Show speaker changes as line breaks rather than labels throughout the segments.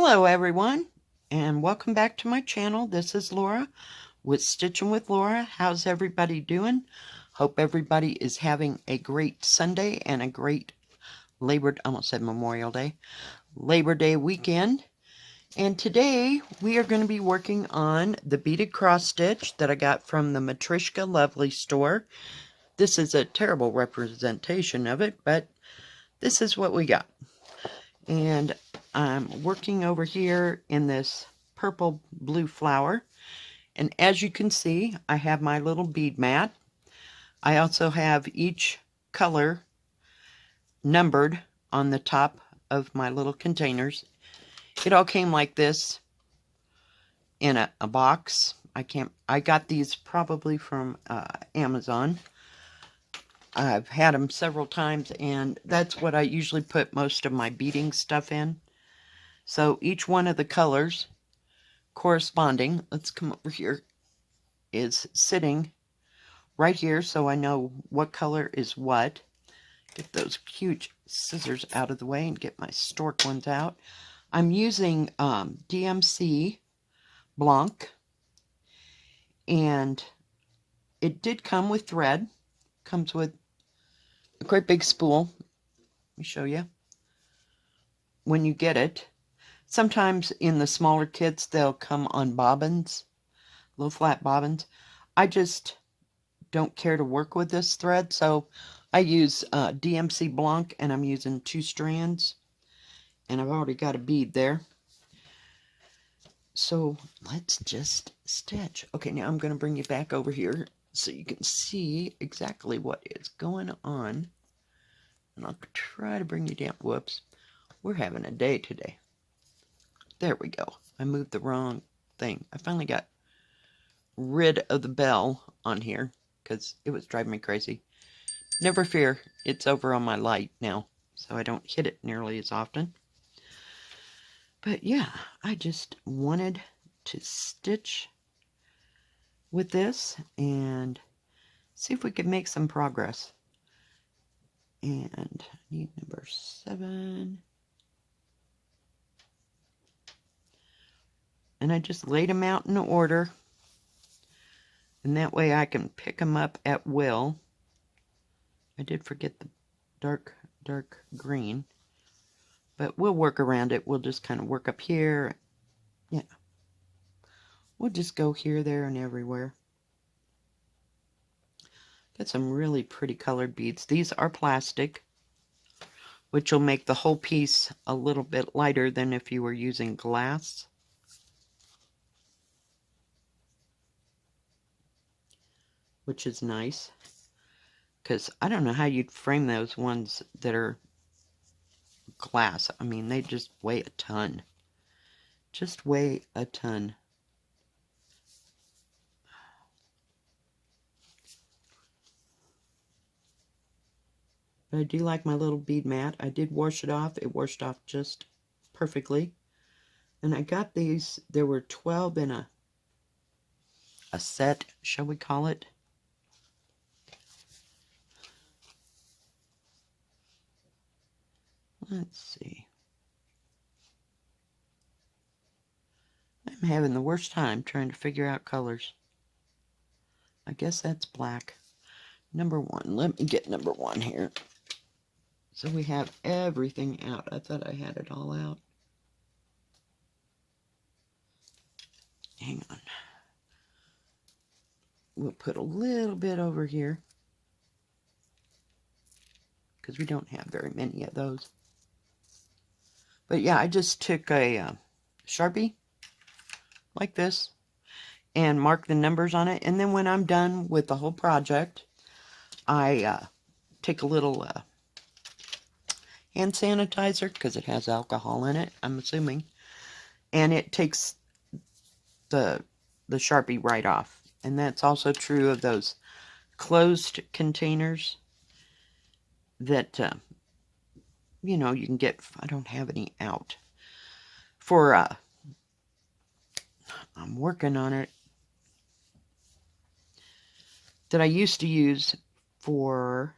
Hello everyone, and welcome back to my channel. This is Laura with Stitchin with Laura. How's everybody doing? Hope everybody is having a great Sunday and a great almost said Memorial Day, Labor Day weekend. And today we are going to be working on the beaded cross stitch that I got from the Matryoshka Lovely store. This is a terrible representation of it, but this is what we got. And I'm working over here in this purple blue flower. And as you can see, I have my little bead mat. I also have each color numbered on the top of my little containers. It all came like this in a box. I got these probably from Amazon. I've had them several times, and that's what I usually put most of my beading stuff in. So each one of the colors corresponding, let's come over here, is sitting right here so I know what color is what. Get those cute scissors out of the way and get my stork ones out. I'm using DMC Blanc, and it did come with thread. Comes with a great big spool. Let me show you. When you get it, sometimes in the smaller kits they'll come on bobbins, little flat bobbins. I just don't care to work with this thread, so I use DMC Blanc, and I'm using 2 strands, and I've already got a bead there. So let's just stitch. Okay, now I'm going to bring you back over here so you can see exactly what is going on. And I'll try to bring you down. Whoops. We're having a day today. There we go. I moved the wrong thing. I finally got rid of the bell on here because it was driving me crazy. Never fear, it's over on my light now, so I don't hit it nearly as often. But yeah, I just wanted to stitch with this and see if we could make some progress. And I need number 7. And I just laid them out in order. And that way I can pick them up at will. I did forget the dark green. But we'll work around it. We'll just kind of work up here. Yeah. We'll just go here, there, and everywhere. Got some really pretty colored beads. These are plastic, which will make the whole piece a little bit lighter than if you were using glass. Which is nice, because I don't know how you'd frame those ones that are glass. I mean, they just weigh a ton. Just weigh a ton. But I do like my little bead mat. I did wash it off. It washed off just perfectly. And I got these. There were 12 in a set, shall we call it. Let's see. I'm having the worst time trying to figure out colors. I guess that's black. Number 1. Let me get number 1 here. So we have everything out. I thought I had it all out. Hang on. We'll put a little bit over here, because we don't have very many of those. But yeah, I just took a Sharpie like this and marked the numbers on it. And then when I'm done with the whole project, I take a little hand sanitizer, because it has alcohol in it, I'm assuming. And it takes the Sharpie right off. And that's also true of those closed containers that you know, you can get. I don't have any out. For, I'm working on it. That I used to use for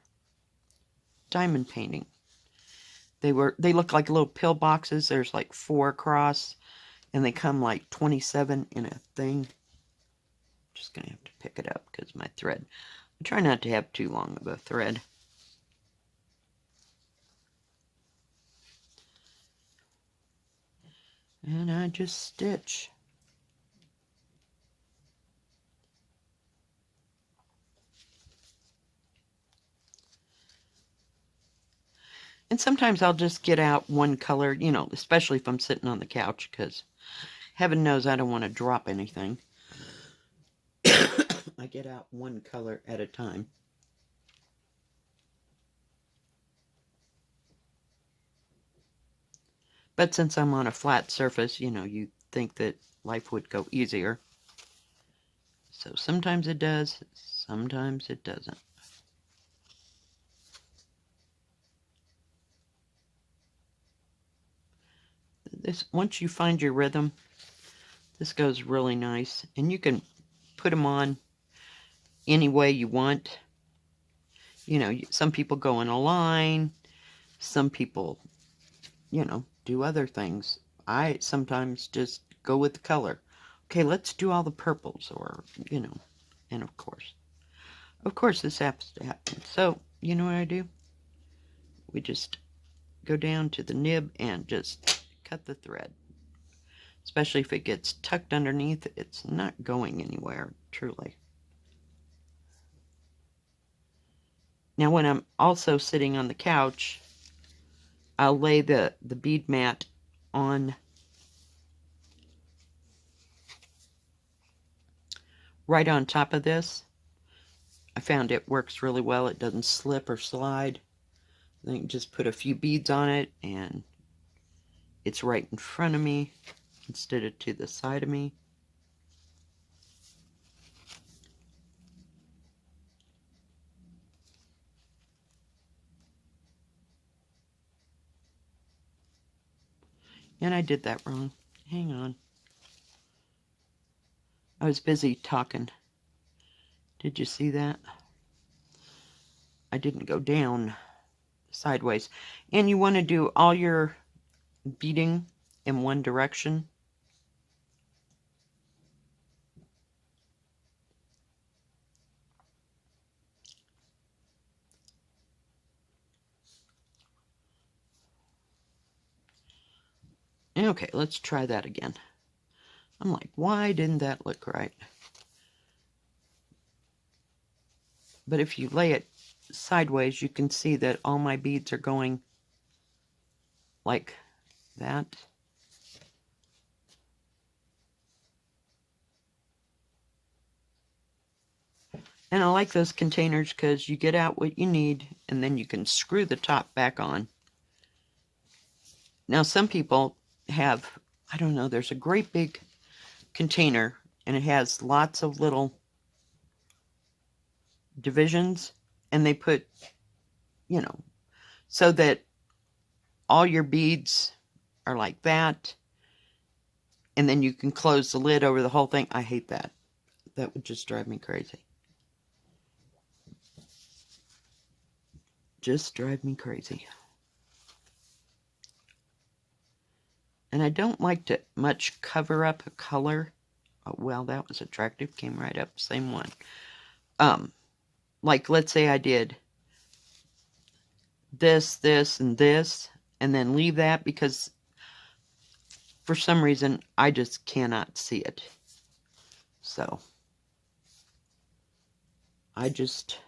diamond painting. They look like little pill boxes. There's like 4 across, and they come like 27 in a thing. Just gonna have to pick it up because my thread. I try not to have too long of a thread. And I just stitch. And sometimes I'll just get out one color, you know, especially if I'm sitting on the couch, because heaven knows I don't want to drop anything. I get out one color at a time. But since I'm on a flat surface, you know, you think that life would go easier. So sometimes it does, sometimes it doesn't. This, once you find your rhythm, this goes really nice. And you can put them on any way you want. You know, some people go in a line. Some people, you know, do other things. I sometimes just go with the color. Okay, let's do all the purples, or, you know, and of course this happens to happen. So, you know what I do? We just go down to the nib and just cut the thread. Especially if it gets tucked underneath, it's not going anywhere, truly. Now when I'm also sitting on the couch, I'll lay the bead mat on right on top of this. I found it works really well. It doesn't slip or slide. Then you just put a few beads on it and it's right in front of me instead of to the side of me. And I did that wrong. Hang on. I was busy talking. Did you see that? I didn't go down sideways. And you want to do all your beading in one direction. Okay, let's try that again. I'm like, why didn't that look right? But if you lay it sideways, you can see that all my beads are going like that. And I like those containers because you get out what you need and then you can screw the top back on. Now some people have, I don't know, there's a great big container and it has lots of little divisions, and they put, you know, so that all your beads are like that, and then you can close the lid over the whole thing. I hate that. That would just drive me crazy. Just drive me crazy. And I don't like to much cover up a color. Oh, well, that was attractive. Came right up. Same one. Like, let's say I did this, this, and this, and then leave that because for some reason I just cannot see it. So I just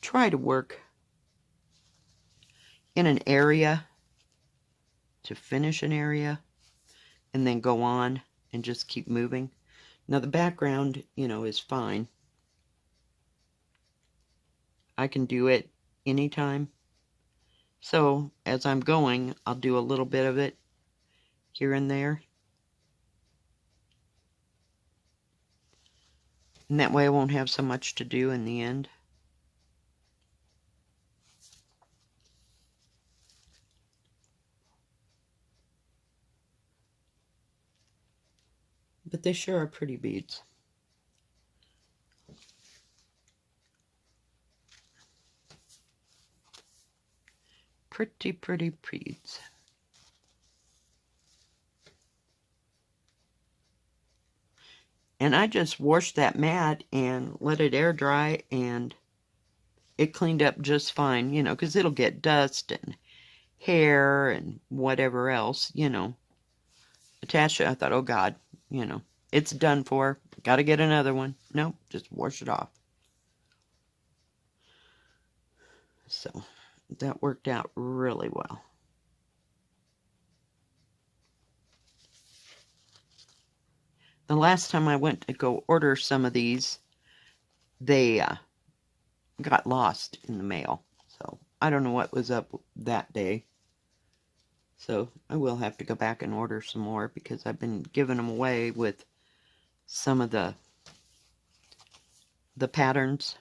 try to work in an area to finish an area and then go on and just keep moving. Now the background, you know, is fine. I can do it anytime. So as I'm going, I'll do a little bit of it here and there. And that way I won't have so much to do in the end. But they sure are pretty beads. pretty, pretty beads. And I just washed that mat and let it air dry, and it cleaned up just fine, you know, because it'll get dust and hair and whatever else, you know, attached to it. I thought, oh God, you know, it's done for. Got to get another one. Nope, just wash it off. So that worked out really well. The last time I went to go order some of these, they got lost in the mail. So I don't know what was up that day. So I will have to go back and order some more because I've been giving them away with some of the patterns.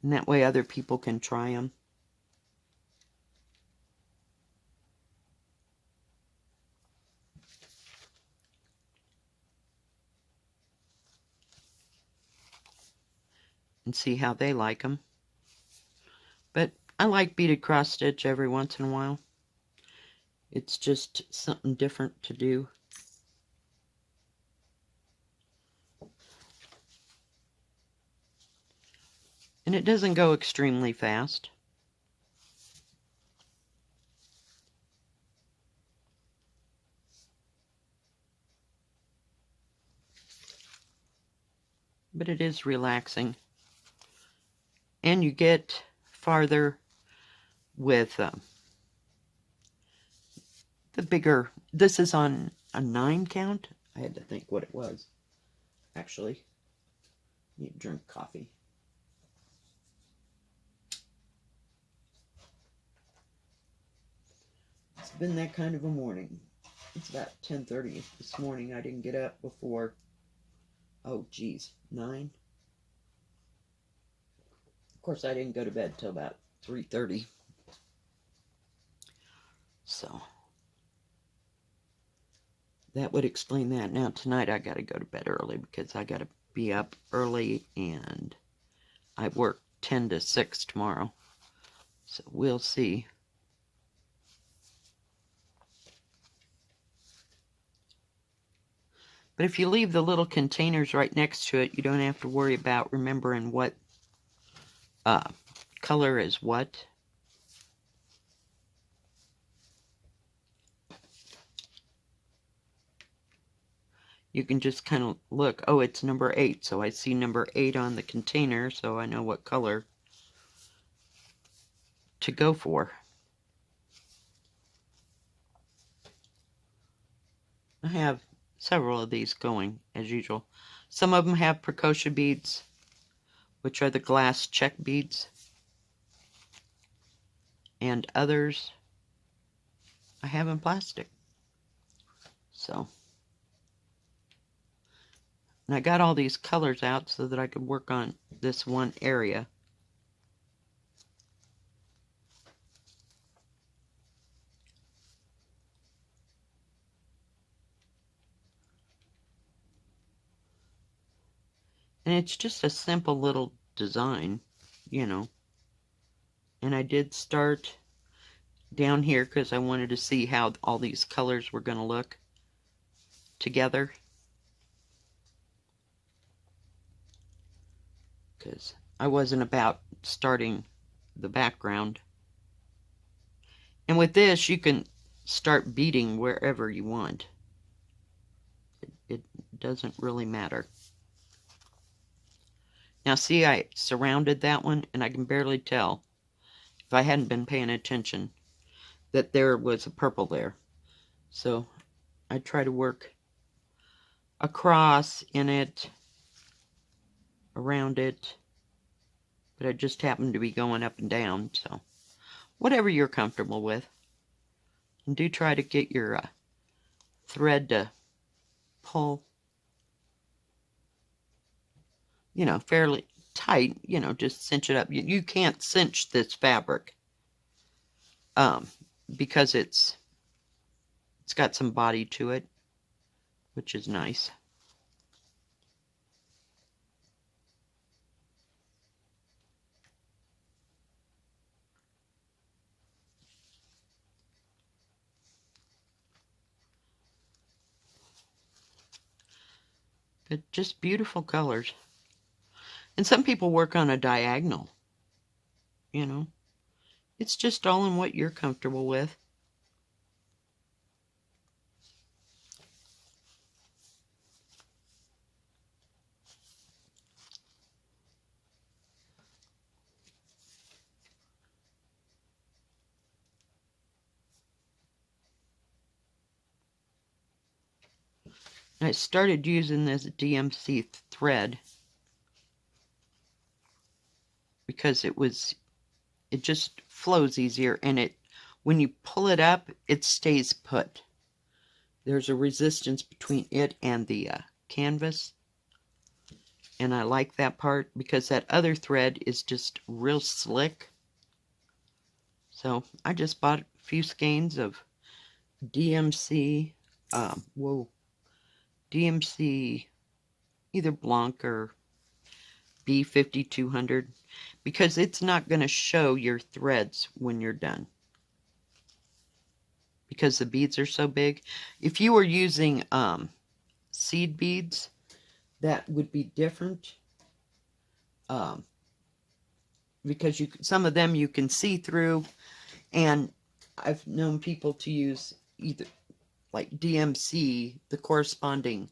And that way other people can try them. And see how they like them. But I like beaded cross stitch every once in a while. It's just something different to do. And it doesn't go extremely fast. But it is relaxing. And you get farther with the bigger. This is on a 9 count. I had to think what it was. Actually, I need to drink coffee. It's been that kind of a morning. It's about 10:30 this morning. I didn't get up before, oh geez, 9. Of course, I didn't go to bed till about 3:30. So that would explain that. Now tonight I got to go to bed early because I got to be up early, and I work 10 to 6 tomorrow. So we'll see. But if you leave the little containers right next to it, you don't have to worry about remembering what color is what. You can just kind of look, oh, it's number 8, so I see number 8 on the container, so I know what color to go for. I have several of these going, as usual. Some of them have precocious beads, which are the glass check beads, and others I have in plastic. So, and I got all these colors out so that I could work on this one area. And it's just a simple little design, you know. And I did start down here because I wanted to see how all these colors were going to look together. Because I wasn't about starting the background. And with this, you can start beading wherever you want. It doesn't really matter. Now see, I surrounded that one, and I can barely tell, if I hadn't been paying attention, that there was a purple there. So I try to work across in it, around it, but I just happened to be going up and down, so whatever you're comfortable with. And do try to get your thread to pull, you know, fairly tight, you know, just cinch it up. You can't cinch this fabric because it's got some body to it, which is nice. But just beautiful colors. And some people work on a diagonal, you know. It's just all in what you're comfortable with. I started using this DMC thread because it just flows easier, and when you pull it up, it stays put. There's a resistance between it and the canvas, and I like that part because that other thread is just real slick. So I just bought a few skeins of DMC, DMC either Blanc or B5200, because it's not going to show your threads when you're done, because the beads are so big. If you were using seed beads, that would be different, because some of them you can see through, and I've known people to use either like DMC, the corresponding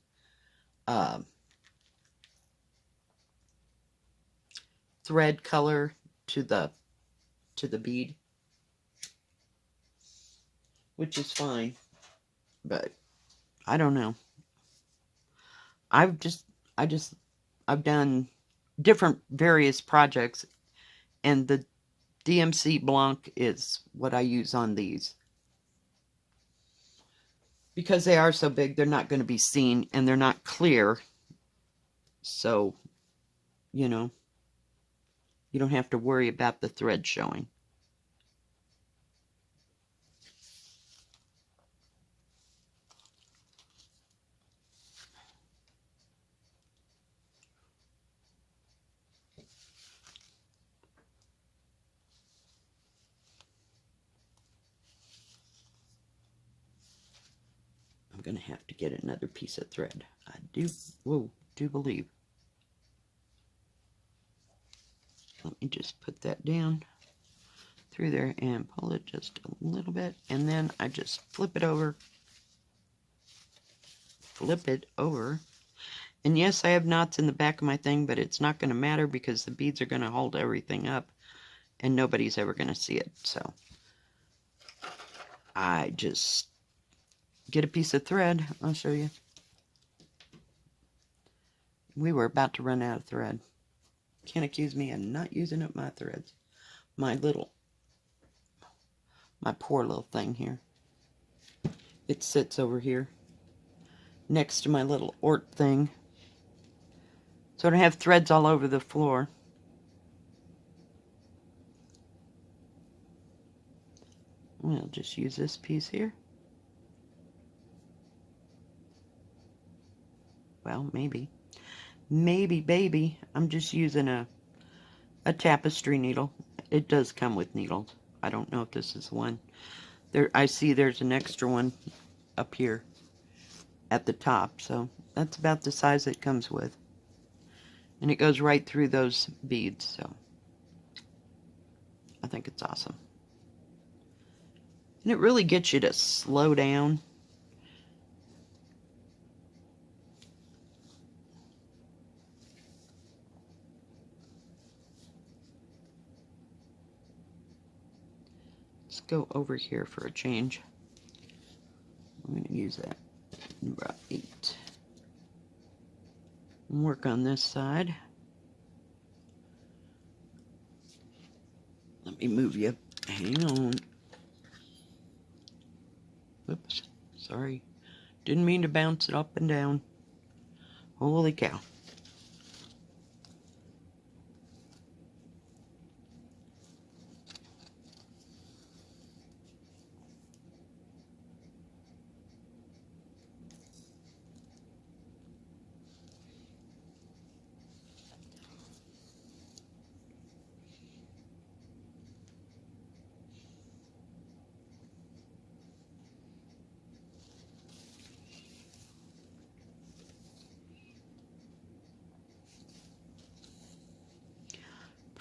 thread color to the bead, which is fine, but I don't know. I've done different various projects, and the DMC Blanc is what I use on these. Because they are so big, they're not going to be seen, and they're not clear. So, you know, you don't have to worry about the thread showing. I'm going to have to get another piece of thread. I do believe. Let me just put that down through there and pull it just a little bit, and then I just flip it over. And yes, I have knots in the back of my thing, but it's not going to matter because the beads are going to hold everything up, and nobody's ever going to see it. So I just get a piece of thread. I'll show you. We were about to run out of thread. Can't accuse me of not using up my threads. My poor little thing here. It sits over here next to my little Ort thing, so I don't have threads all over the floor. We'll just use this piece here. Well, maybe, baby. I'm just using a tapestry needle. It does come with needles. I don't know if this is one. I see there's an extra one up here at the top, so that's about the size it comes with. And it goes right through those beads, so I think it's awesome. And it really gets you to slow down. Let's go over here for a change. I'm going to use that number 8. And work on this side. Let me move you. Hang on. Whoops. Sorry. Didn't mean to bounce it up and down. Holy cow.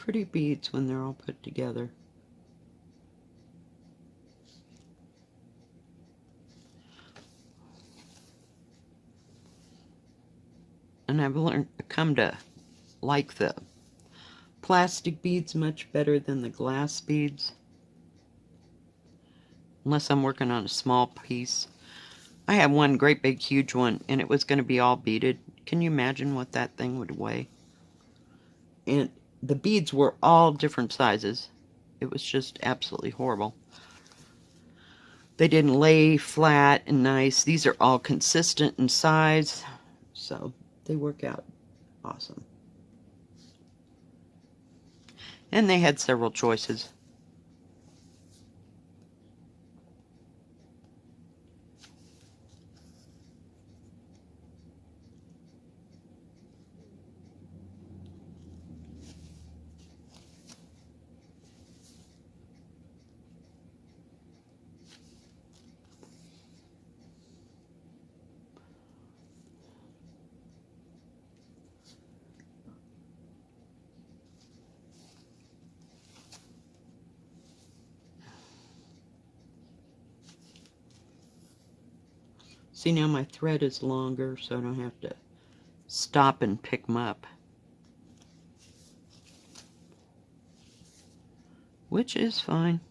pretty beads when they're all put together. And I've come to like the plastic beads much better than the glass beads. Unless I'm working on a small piece. I had one great big huge one, and it was going to be all beaded. Can you imagine what that thing would weigh? And the beads were all different sizes. It was just absolutely horrible. They didn't lay flat and nice. These are all consistent in size, so they work out awesome. And they had several choices. See, now my thread is longer, so I don't have to stop and pick them up. Which is fine.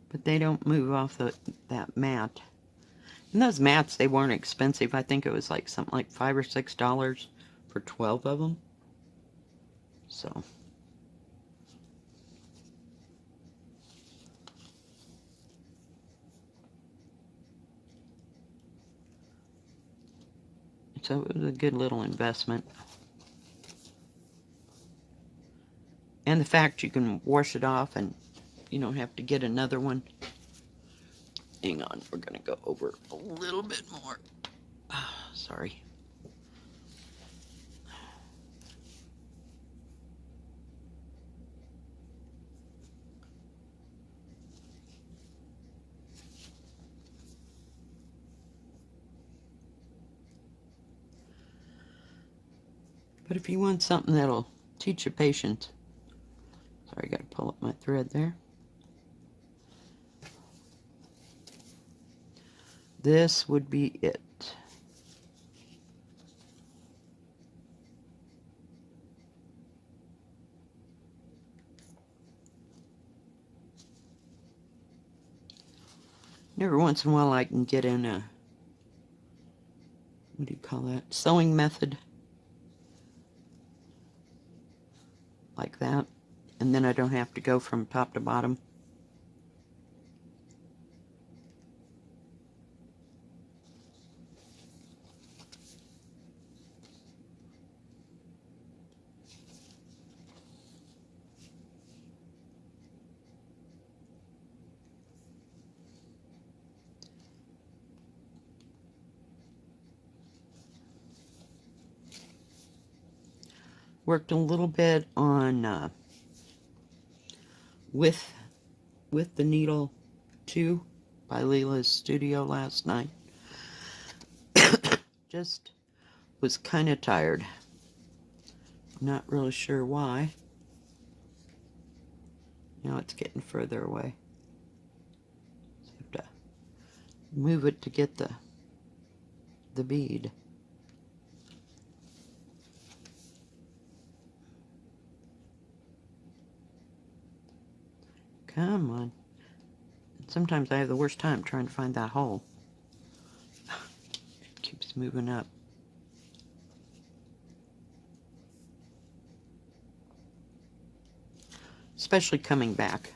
But they don't move off that mat. And those mats, they weren't expensive. I think it was like something like $5 or $6 for 12 of them. So... So it was a good little investment. And the fact you can wash it off and you don't have to get another one. Hang on, we're going to go over a little bit more. Sorry. But if you want something that'll teach you patience. Sorry, I got to pull up my thread there. This would be it. Every once in a while I can get in a, what do you call that? Sewing method. Like that. And then I don't have to go from top to bottom. Worked a little bit on with the needle 2 by Leela's studio last night. Just was kind of tired. Not really sure why. Now it's getting further away. So you have to move it to get the bead. Come on. Sometimes I have the worst time trying to find that hole. It keeps moving up. Especially coming back.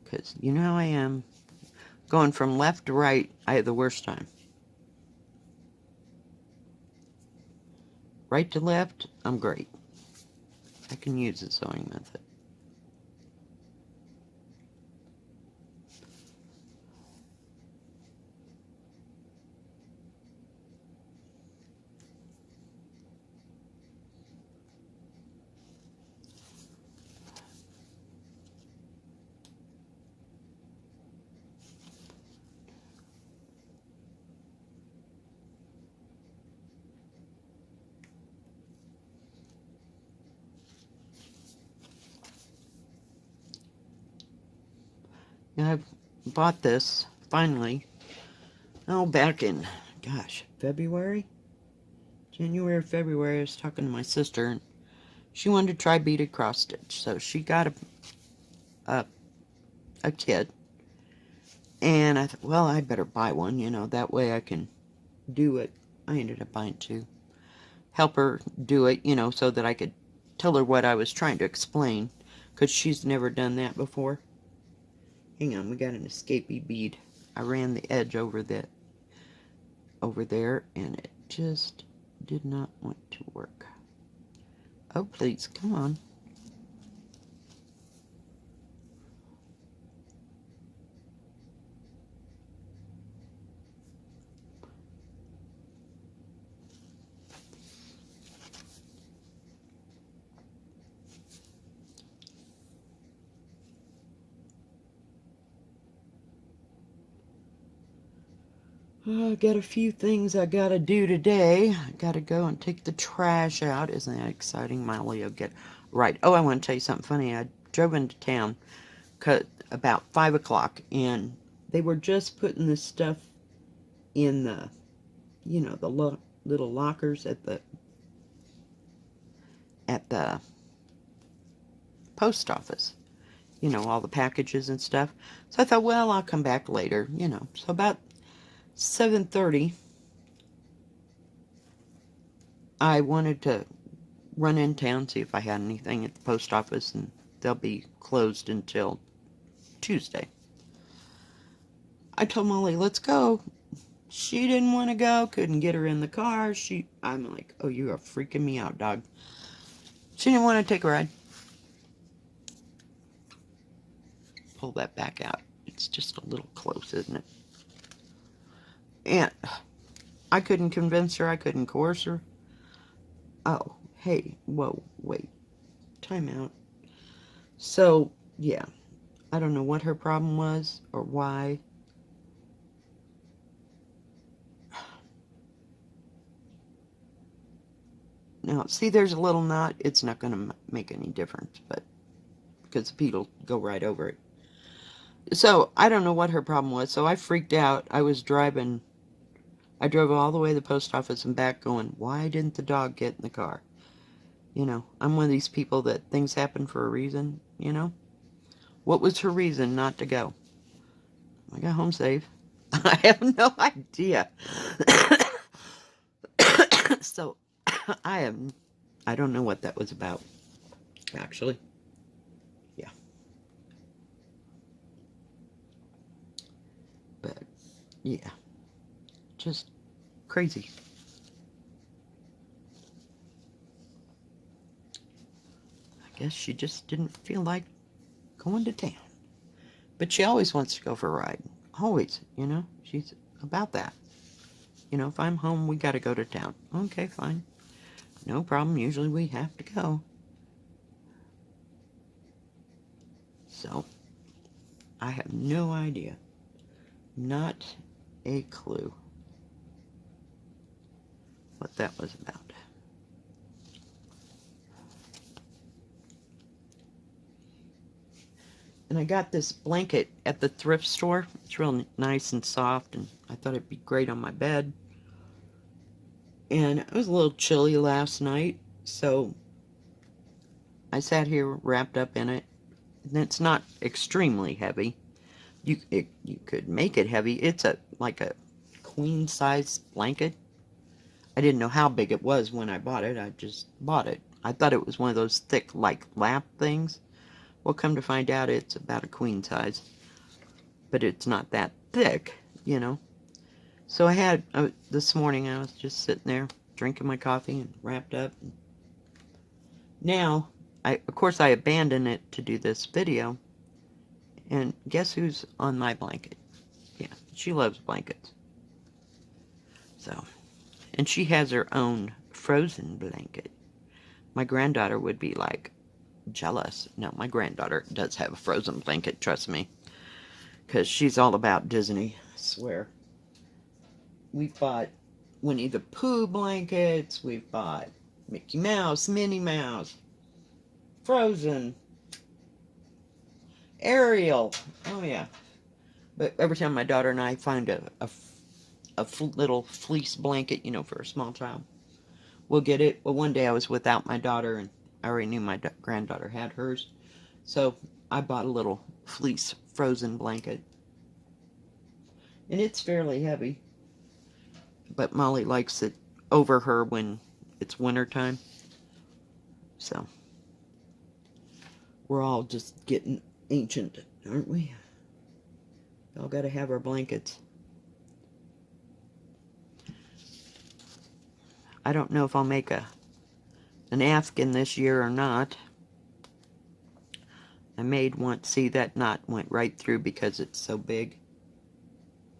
Because you know how I am. Going from left to right, I have the worst time. Right to left, I'm great. I can use the sewing method. I bought this, finally, oh, back in, gosh, February? January or February, I was talking to my sister, and she wanted to try beaded cross stitch. So she got a, a kit, and I thought, well, I better buy one, you know, that way I can do it. I ended up buying two. Help her do it, you know, so that I could tell her what I was trying to explain, because she's never done that before. Hang on, we got an escapee bead. I ran the edge over there, and it just did not want to work. Oh, please, come on. Oh, I got a few things I gotta do today. I gotta go and take the trash out. Isn't that exciting? My Leo get right. Oh, I want to tell you something funny. I drove into town about 5 o'clock, and they were just putting this stuff in the, you know, the little lockers at the post office. You know, all the packages and stuff. So I thought, well, I'll come back later, you know. So about 7:30, I wanted to run in town, see if I had anything at the post office, and they'll be closed until Tuesday. I told Molly, let's go. She didn't want to go, couldn't get her in the car. I'm like, oh, you are freaking me out, dog. She didn't want to take a ride. Pull that back out. It's just a little close, isn't it? And I couldn't convince her. I couldn't coerce her. Oh, hey, whoa, wait. Time out. So, yeah. I don't know what her problem was or why. Now, see, there's a little knot. It's not going to make any difference, but because the bead will go right over it. So, I don't know what her problem was. So, I freaked out. I drove all the way to the post office and back going, why didn't the dog get in the car? You know, I'm one of these people that things happen for a reason, you know? What was her reason not to go? I got home safe. I have no idea. So, I don't know what that was about, actually. Yeah. But, yeah. Just crazy. I guess she just didn't feel like going to town. But she always wants to go for a ride. Always, you know? She's about that. You know, if I'm home, we gotta go to town. Okay, fine. No problem. Usually we have to go. So, I have no idea. Not a clue what that was about. And I got this blanket at the thrift store. It's real nice and soft, and I thought it'd be great on my bed. And it was a little chilly last night, so I sat here wrapped up in it. And it's not extremely heavy. You could make it heavy. It's like a queen size blanket. I didn't know how big it was when I bought it. I just bought it. I thought it was one of those thick, like, lap things. Well, come to find out, it's about a queen size. But it's not that thick, you know. So this morning, I was just sitting there, drinking my coffee and wrapped up. Now, of course, I abandoned it to do this video. And guess who's on my blanket? Yeah, she loves blankets. So, and she has her own frozen blanket. My granddaughter would be like jealous. No, my granddaughter does have a frozen blanket, trust me. Because she's all about Disney, I swear. We've bought Winnie the Pooh blankets. We've bought Mickey Mouse, Minnie Mouse, Frozen, Ariel. Oh, yeah. But every time my daughter and I find a little fleece blanket, you know, for a small child, we'll get it. Well, one day I was without my daughter, and I already knew my granddaughter had hers. So I bought a little fleece frozen blanket. And it's fairly heavy. But Molly likes it over her when it's winter time. So we're all just getting ancient, aren't we? We all gotta have our blankets. I don't know if I'll make an Afghan this year or not. I made one. See, that knot went right through because it's so big.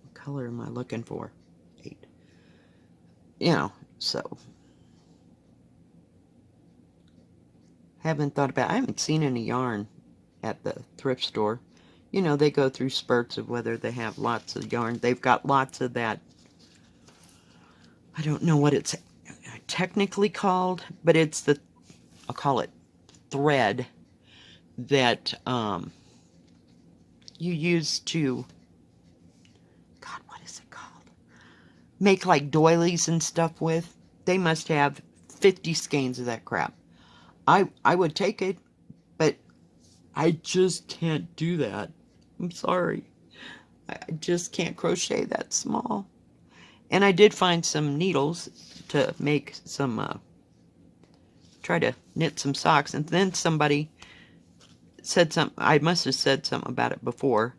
What color am I looking for? 8. You know, so. Haven't thought about it. I haven't seen any yarn at the thrift store. You know, they go through spurts of whether they have lots of yarn. They've got lots of that. I don't know what it's technically called, but it's the, I'll call it thread that you use to, God, what is it called? Make like doilies and stuff with. They must have 50 skeins of that crap. I would take it, but I just can't do that. I'm sorry. I just can't crochet that small. And I did find some needles to make some, try to knit some socks. And then somebody said something, I must have said something about it before.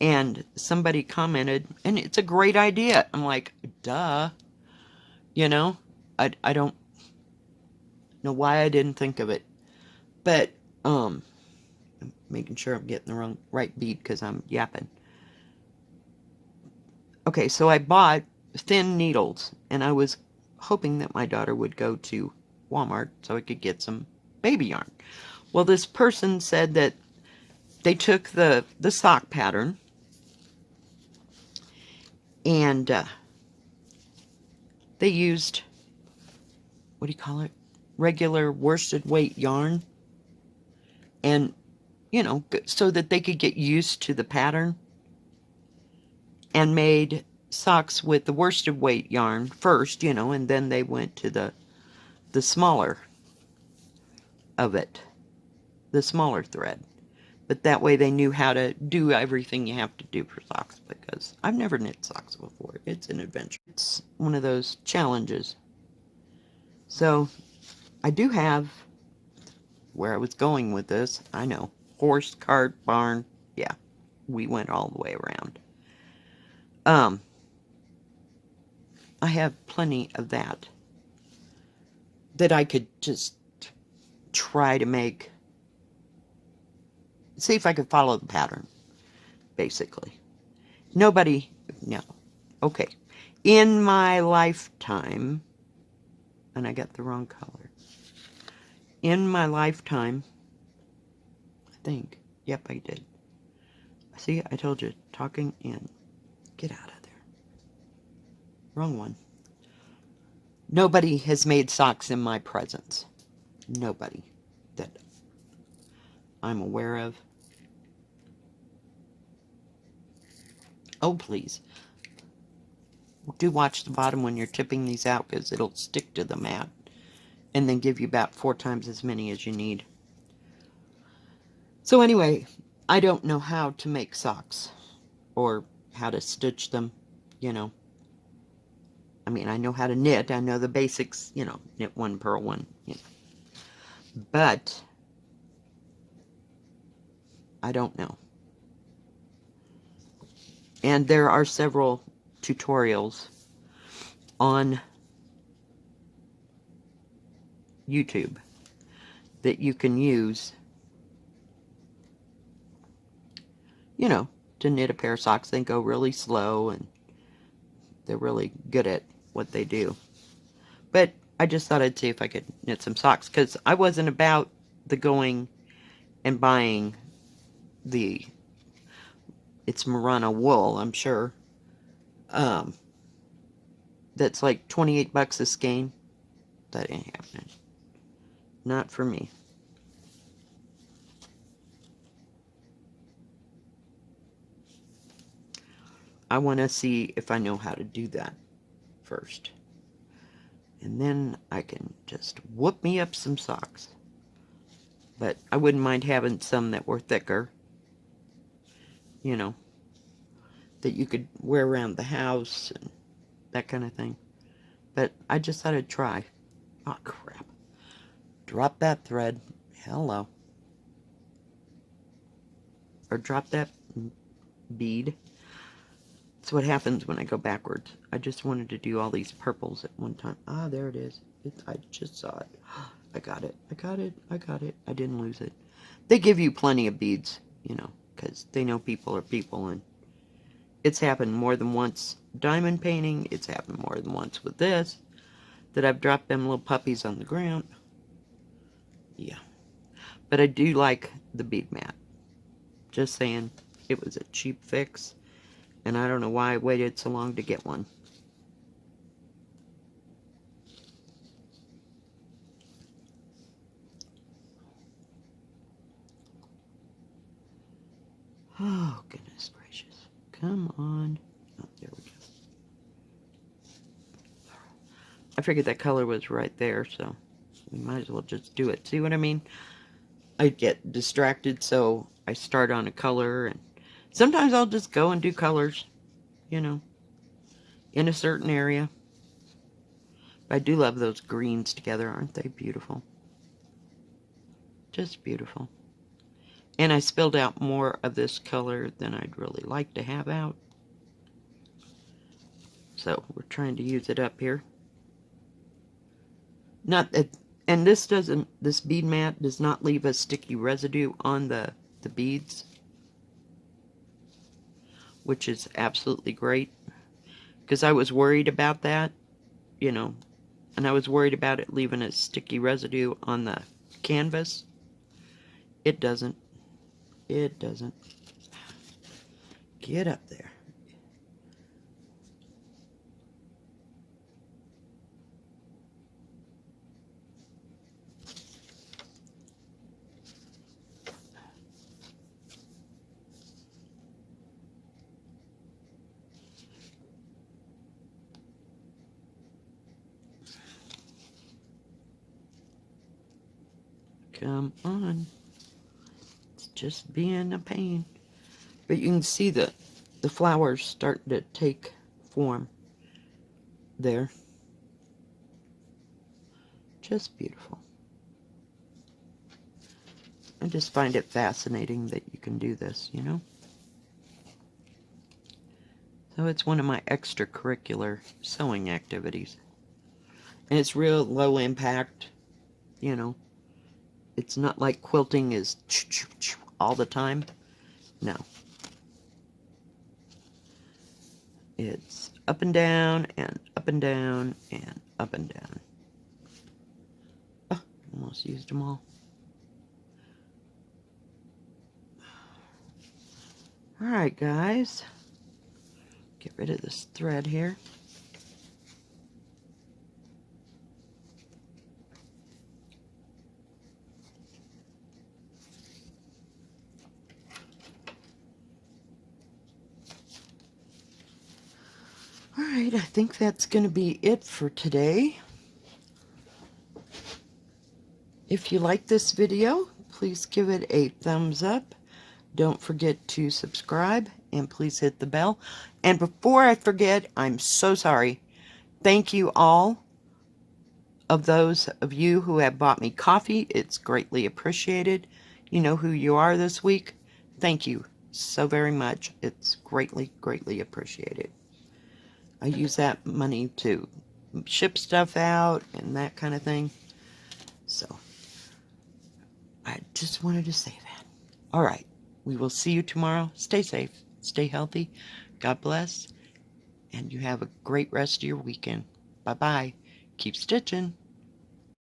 And somebody commented, and it's a great idea. I'm like, duh. You know, I don't know why I didn't think of it. But, I'm making sure I'm getting the right bead because I'm yapping. Okay, so I bought thin needles, and I was hoping that my daughter would go to Walmart so I could get some baby yarn. Well, this person said that they took the sock pattern and they used, what do you call it? Regular worsted weight yarn. And, you know, so that they could get used to the pattern. And made socks with the worsted weight yarn first, you know, and then they went to the smaller of it. The smaller thread. But that way they knew how to do everything you have to do for socks, because I've never knit socks before. It's an adventure. It's one of those challenges. So, I do have, where I was going with this, I know, horse, cart, barn, yeah, we went all the way around. I have plenty of that I could just try to make, see if I could follow the pattern, basically. Nobody, no. Okay. In my lifetime, and I got the wrong color. In my lifetime, I think, yep, I did. See, I told you, talking in. Get out of there. Wrong one. Nobody has made socks in my presence. Nobody that I'm aware of. Oh, please. Do watch the bottom when you're tipping these out, because it'll stick to the mat. And then give you about 4 times as many as you need. So anyway, I don't know how to make socks. Or how to stitch them, you know. I mean, I know how to knit. I know the basics, you know, knit 1, purl 1, you know. But I don't know. And there are several tutorials on YouTube that you can use, you know, to knit a pair of socks. They go really slow, and they're really good at what they do. But I just thought I'd see if I could knit some socks, because I wasn't about the going and buying the, it's Merino wool, I'm sure. That's like 28 bucks a skein. That ain't happening. Not for me. I want to see if I know how to do that first. And then I can just whoop me up some socks. But I wouldn't mind having some that were thicker, you know, that you could wear around the house and that kind of thing. But I just thought I'd try. Oh, crap. Drop that thread. Hello. Or drop that bead. That's what happens when I go backwards. I just wanted to do all these purples at one time. Ah, there it is. I just saw it. I got it. I got it. I got it. I didn't lose it. They give you plenty of beads, you know, because they know people are people, and it's happened more than once. Diamond painting, it's happened more than once with this, that I've dropped them little puppies on the ground. Yeah. But I do like the bead mat. Just saying, it was a cheap fix, and I don't know why I waited so long to get one. Oh, goodness gracious. Come on. Oh, there we go. I figured that color was right there, so we might as well just do it. See what I mean? I get distracted, so I start on a color, and sometimes I'll just go and do colors, you know, in a certain area. But I do love those greens together. Aren't they beautiful? Just beautiful. And I spilled out more of this color than I'd really like to have out. So we're trying to use it up here. Not that, and this bead mat does not leave a sticky residue on the beads, which is absolutely great, because I was worried about that, you know, and I was worried about it leaving a sticky residue on the canvas. It doesn't. It doesn't. Get up there. Come on. It's just being a pain. But you can see the flowers starting to take form there. Just beautiful. I just find it fascinating that you can do this, you know? So it's one of my extracurricular sewing activities. And it's real low impact, you know? It's not like quilting is all the time. No. It's up and down and up and down and up and down. Oh, almost used them all. Alright, guys. Get rid of this thread here. Alright, I think that's going to be it for today. If you like this video, please give it a thumbs up. Don't forget to subscribe, and please hit the bell. And before I forget, I'm so sorry. Thank you all of those of you who have bought me coffee. It's greatly appreciated. You know who you are this week. Thank you so very much. It's greatly, greatly appreciated. I use that money to ship stuff out and that kind of thing. So, I just wanted to say that. All right. We will see you tomorrow. Stay safe. Stay healthy. God bless. And you have a great rest of your weekend. Bye-bye. Keep stitching.